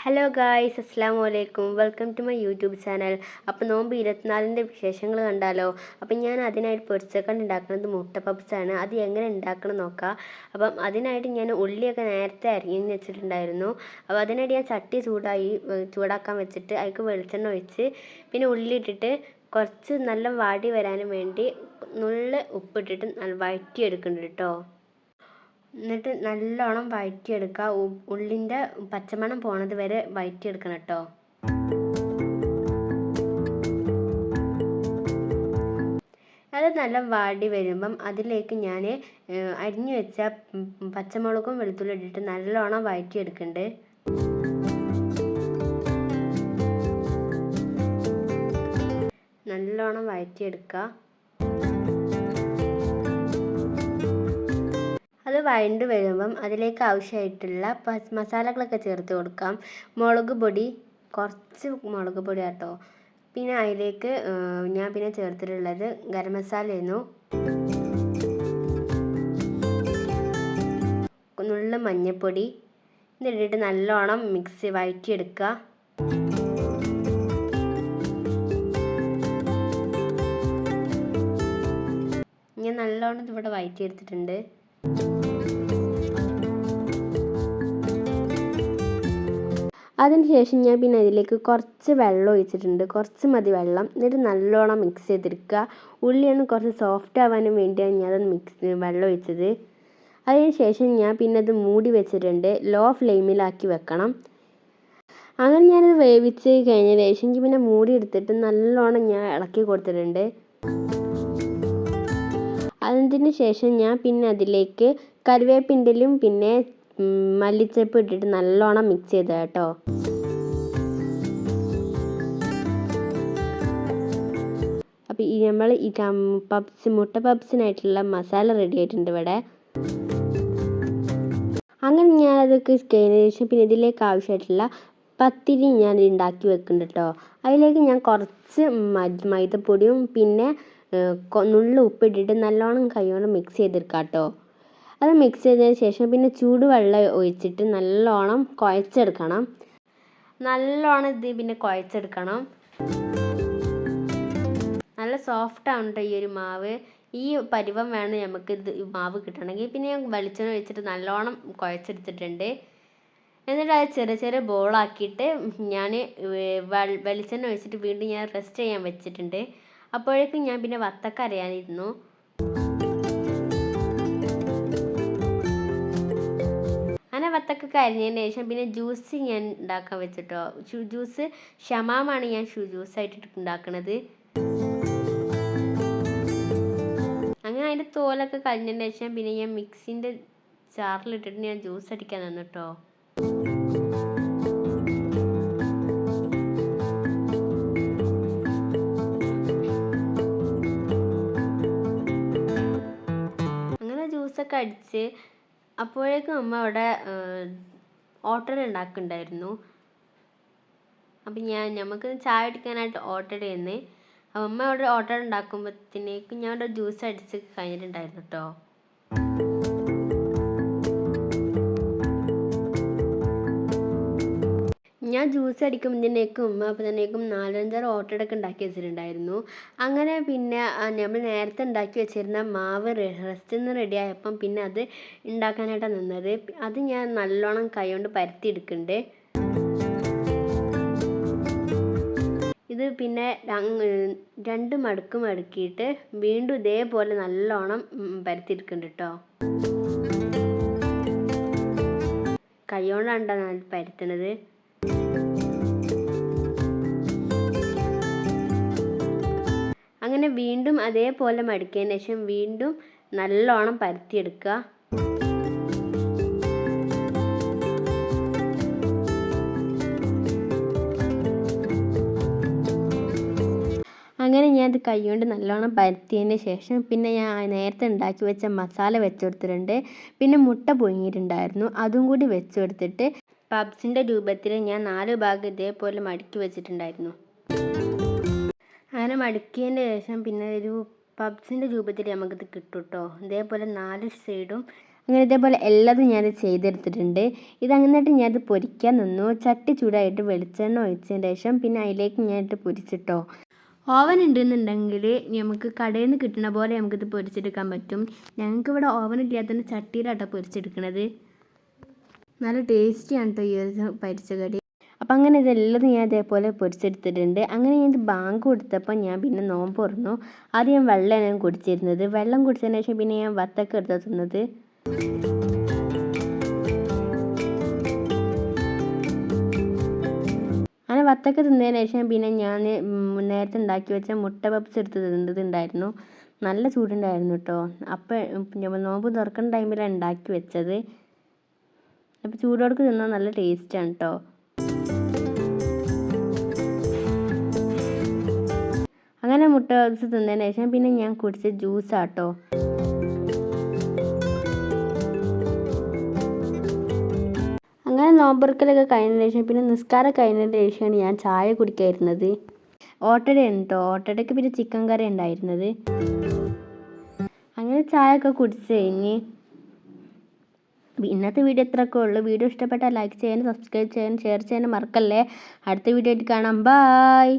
Hello guys, അസ്സലാമു അലൈക്കും. Welcome to my YouTube channel. അപ്പോൾ നോമ്പ് 24-ൻ്റെ വിശേഷങ്ങൾ കണ്ടാലോ. അപ്പം ഞാൻ അതിനായിട്ട് പൊരിച്ചക്കണ്ട് ഉണ്ടാക്കുന്നത് മുട്ട പപ്സാണ്. അത് എങ്ങനെ ഉണ്ടാക്കണം നോക്കാം. അപ്പം അതിനായിട്ട് ഞാൻ ഉള്ളിയൊക്കെ നേരത്തെ അരിഞ്ഞ് വെച്ചിട്ടുണ്ടായിരുന്നു. അപ്പോൾ അതിനായിട്ട് ഞാൻ ചട്ടി ചൂടാക്കാൻ വെച്ചിട്ട് അതിലേക്ക് വെളിച്ചെണ്ണ ഒഴിച്ച് പിന്നെ ഉള്ളി ഇട്ടിട്ട് കുറച്ച് നല്ല വാടി വരാനും വേണ്ടി നുള്ള് ഉപ്പിട്ടിട്ട് വഴറ്റിയെടുക്കുന്നുണ്ട് കേട്ടോ. എന്നിട്ട് നല്ലോണം വഴറ്റിയെടുക്കുക. ഉള്ളിൻ്റെ പച്ചമണം പോണത് വരെ വഴറ്റിയെടുക്കണം കേട്ടോ. അത് നല്ല വാടി വരുമ്പം അതിലേക്ക് ഞാൻ അരിഞ്ഞു വെച്ച പച്ചമുളകും വെളുത്തുള്ളി ഇട്ടിട്ട് നല്ലോണം വഴറ്റിയെടുക്കുന്നുണ്ട്. നല്ലോണം വഴറ്റിയെടുക്കുക. അത് വഴണ്ട് വരുമ്പം അതിലേക്ക് ആവശ്യമായിട്ടുള്ള മസാലകളൊക്കെ ചേർത്ത് കൊടുക്കാം. മുളക് പൊടി, കുറച്ച് മുളക് പൊടി കേട്ടോ. പിന്നെ അതിലേക്ക് ഞാൻ പിന്നെ ചേർത്തിട്ടുള്ളത് ഗരം മസാലയായിരുന്നു. നുള്ള് മഞ്ഞൾപ്പൊടി ഇതിട്ടിട്ട് നല്ലോണം വഴറ്റിയെടുക്കുക. ഞാൻ നല്ലോണം ഇവിടെ വഴറ്റിയെടുത്തിട്ടുണ്ട്. അതിനുശേഷം ഞാൻ പിന്നെ അതിലേക്ക് കുറച്ച് വെള്ളം ഒഴിച്ചിട്ടുണ്ട്. കുറച്ച് മതി വെള്ളം. എന്നിട്ട് നല്ലോണം മിക്സ് ചെയ്തെടുക്കുക. ഉള്ളിയൊന്ന് കുറച്ച് സോഫ്റ്റ് ആവാനും വേണ്ടിയാണ് ഞാനത് വെള്ളം ഒഴിച്ചത്. അതിനുശേഷം ഞാൻ പിന്നെ അത് മൂടി വെച്ചിട്ടുണ്ട്. ലോ ഫ്ലെയിമിലാക്കി വെക്കണം. അങ്ങനെ ഞാനത് വേവിച്ച് കഴിഞ്ഞ ശേഷം പിന്നെ മൂടി എടുത്തിട്ട് നല്ലോണം ഞാൻ ഇളക്കി കൊടുത്തിട്ടുണ്ട്. അതിന് ശേഷം ഞാൻ പിന്നെ അതിലേക്ക് കറിവേപ്പിൻ്റെലും പിന്നെ മല്ലിച്ചപ്പ് ഇട്ടിട്ട് നല്ലോണം മിക്സ് ചെയ്ത കേട്ടോ. അപ്പോൾ നമ്മൾ ഈ മുട്ട പപ്സിനായിട്ടുള്ള മസാല റെഡി ആയിട്ടുണ്ട് ഇവിടെ. അങ്ങനെ ഞാനതൊക്കെ കഴിഞ്ഞ ശേഷം പിന്നെ ഇതിലേക്ക് ആവശ്യമായിട്ടുള്ള പത്തിരി ഞാൻ ഉണ്ടാക്കി വെക്കുന്നുണ്ട് കേട്ടോ. അതിലേക്ക് ഞാൻ കുറച്ച് മൈദപ്പൊടിയും പിന്നെ നുള്ള് ഉപ്പിട്ടിട്ട് നല്ലോണം കൈകൊണ്ട് മിക്സ് ചെയ്തെടുക്കാം കേട്ടോ. അത് മിക്സ് ചെയ്തതിന് ശേഷം പിന്നെ ചൂടുവെള്ളം ഒഴിച്ചിട്ട് നല്ലോണം കുഴച്ചെടുക്കണം. നല്ലോണം ഇത് പിന്നെ കുഴച്ചെടുക്കണം. നല്ല സോഫ്റ്റ് ആണ് കേട്ടോ ഈ ഒരു മാവ്. ഈ പരുവം വേണം നമുക്ക് ഇത് മാവ് കിട്ടണമെങ്കിൽ. പിന്നെ ഞാൻ വെളിച്ചെണ്ണ ഒഴിച്ചിട്ട് നല്ലോണം കുഴച്ചെടുത്തിട്ടുണ്ട്. എന്നിട്ട് അത് ചെറിയ ചെറിയ ബോളാക്കിയിട്ട് ഞാൻ വെളിച്ചെണ്ണ ഒഴിച്ചിട്ട് വീണ്ടും ഞാൻ റെസ്റ്റ് ചെയ്യാൻ വെച്ചിട്ടുണ്ട്. അപ്പോഴേക്കും ഞാൻ പിന്നെ വത്തക്ക അരയാനിരുന്നു. അങ്ങനെ വത്തക്ക അരിഞ്ഞതിന് ശേഷം പിന്നെ ജ്യൂസ് ഞാൻ ഉണ്ടാക്കാൻ വെച്ചിട്ടോ. ജ്യൂസ് ഷമാമാണ് ഞാൻ ജ്യൂസായിട്ട് ഉണ്ടാക്കുന്നത്. അങ്ങനെ അതിൻ്റെ തോലൊക്കെ കഴിഞ്ഞതിന് ശേഷം പിന്നെ ഞാൻ മിക്സിൻ്റെ ജാറിലിട്ടിട്ട് ഞാൻ ജ്യൂസ് അടിക്കാൻ നിന്നിട്ടോ. അങ്ങനെ ജ്യൂസൊക്കെ അടിച്ച് അപ്പോഴേക്കും അമ്മ അവിടെ ഓട്ടട ഉണ്ടാക്കുന്നുണ്ടായിരുന്നു. അപ്പം നമുക്ക് ചായ അടിക്കാനായിട്ട് ഓട്ടട ചെയ്യുന്നത്. അപ്പം അമ്മ അവിടെ ഓട്ടട ഉണ്ടാക്കുമ്പോഴത്തേക്കും ഞാൻ അവിടെ ജ്യൂസ് അടിച്ച് കഴിഞ്ഞിട്ടുണ്ടായിരുന്നു കേട്ടോ. ഞാൻ ജ്യൂസ് അടിക്കുമ്പോഴത്തേക്കും ഉമ്മ അപ്പം തന്നേക്കും 4-5 ഓട്ടടയൊക്കെ ഉണ്ടാക്കി വെച്ചിട്ടുണ്ടായിരുന്നു. അങ്ങനെ പിന്നെ നമ്മൾ നേരത്തെ ഉണ്ടാക്കി വെച്ചിരുന്ന മാവ് റെസ്റ്റിൽ നിന്ന് റെഡി ആയപ്പം പിന്നെ അത് ഉണ്ടാക്കാനായിട്ടാണ് നിന്നത്. അത് ഞാൻ നല്ലോണം കൈകൊണ്ട് പരത്തി എടുക്കുന്നുണ്ട്. ഇത് പിന്നെ 2 മടക്ക് മടക്കിയിട്ട് വീണ്ടും ഇതേപോലെ നല്ലോണം പരത്തിയെടുക്കുന്നുണ്ട് കേട്ടോ. കൈകൊണ്ടാണ് ഞാൻ പരത്തുന്നത്. അങ്ങനെ വീണ്ടും അതേപോലെ മടക്കിയതിന് ശേഷം വീണ്ടും നല്ലോണം പരത്തിയെടുക്കുക. അങ്ങനെ ഞാൻ അത് കൈകൊണ്ട് നല്ലോണം പരത്തിയതിന് ശേഷം പിന്നെ ഞാൻ നേരത്തെ ഉണ്ടാക്കി വെച്ച മസാല വെച്ചുകൊടുത്തിട്ടുണ്ട്. പിന്നെ മുട്ട പുഴുങ്ങിയിട്ടുണ്ടായിരുന്നു, അതും കൂടി വെച്ചുകൊടുത്തിട്ട് പബ്സിൻ്റെ രൂപത്തിൽ ഞാൻ 4 ഭാഗം ഇതേപോലെ മടക്കി വെച്ചിട്ടുണ്ടായിരുന്നു. അങ്ങനെ മടക്കിയതിന് ശേഷം പിന്നെ ഒരു പബ്സിൻ്റെ രൂപത്തിൽ നമുക്കിത് കിട്ടും കേട്ടോ. ഇതേപോലെ 4 സൈഡും അങ്ങനെ ഇതേപോലെ എല്ലാതും ഞാൻ ചെയ്തെടുത്തിട്ടുണ്ട്. ഇതങ്ങനെയായിട്ട് ഞാനത് പൊരിക്കാൻ നിന്നു. ചട്ടി ചൂടായിട്ട് വെളിച്ചെണ്ണ ഒഴിച്ചതിന് ശേഷം പിന്നെ അതിലേക്ക് ഞാനിട്ട് പൊരിച്ചിട്ടോ. ഓവൻ ഉണ്ടെന്നുണ്ടെങ്കിൽ നമുക്ക് കടയിൽ നിന്ന് കിട്ടുന്ന പോലെ നമുക്കിത് പൊരിച്ചെടുക്കാൻ പറ്റും. ഞങ്ങൾക്കിവിടെ ഓവൻ ഇല്ലാത്തതുകൊണ്ട് ചട്ടിയിലാട്ടോ പൊരിച്ചെടുക്കണത്. നല്ല ടേസ്റ്റിയാണ് കേട്ടോ ഈ ഒരു പരിച്ചകടി. അപ്പം അങ്ങനെ ഇതെല്ലാം ഞാൻ ഇതേപോലെ പൊരിച്ചെടുത്തിട്ടുണ്ട്. അങ്ങനെ ഞാൻ ഇത് ബാങ്ക് കൊടുത്തപ്പോൾ ഞാൻ പിന്നെ നോമ്പ് തുറന്നു. ആദ്യം ഞാൻ വെള്ളമാണ് കുടിച്ചിരുന്നത്. വെള്ളം കുടിച്ചതിന് ശേഷം പിന്നെ ഞാൻ വത്തക്ക എടുത്ത് തിന്നത്. അങ്ങനെ വത്തക്ക തിന്നതിന് ശേഷം പിന്നെ ഞാൻ നേരത്തെ ഉണ്ടാക്കി വെച്ച മുട്ട പപ്സ് എടുത്ത് തിന്നിട്ടുണ്ടായിരുന്നു. നല്ല ചൂടുണ്ടായിരുന്നു കേട്ടോ. അപ്പം നോമ്പ് തുറക്കുന്ന ടൈമിലാണ് ഉണ്ടാക്കി വെച്ചത്. അപ്പോൾ ചൂടോടെ തിന്നാൽ നല്ല ടേസ്റ്റാണ് കേട്ടോ. അങ്ങനെ മുട്ട പപ്സ് തിന്നതിന് ശേഷം പിന്നെ ഞാൻ കുടിച്ച ജ്യൂസാട്ടോ. അങ്ങനെ നോമ്പുറക്കലൊക്കെ കഴിഞ്ഞതിന് ശേഷം പിന്നെ നിസ്കാരം കഴിഞ്ഞതിന് ശേഷമാണ് ഞാൻ ചായ കുടിക്കാതിരുന്നത്. ഓട്ടടയാണ് കേട്ടോ. ഓട്ടടയ്ക്ക് പിന്നെ ചിക്കൻ കറി ഉണ്ടായിരുന്നത്. അങ്ങനെ ചായ ഒക്കെ കുടിച്ച് കഴിഞ്ഞ് ഇന്നത്തെ വീഡിയോ ഇത്രയൊക്കെ ഉള്ളൂ. വീഡിയോ ഇഷ്ടപ്പെട്ടാൽ ലൈക്ക് ചെയ്യാനും സബ്സ്ക്രൈബ് ചെയ്യാനും ഷെയർ ചെയ്യാനും മറക്കല്ലേ. അടുത്ത വീഡിയോ ആയിട്ട് കാണാം. ബായ്.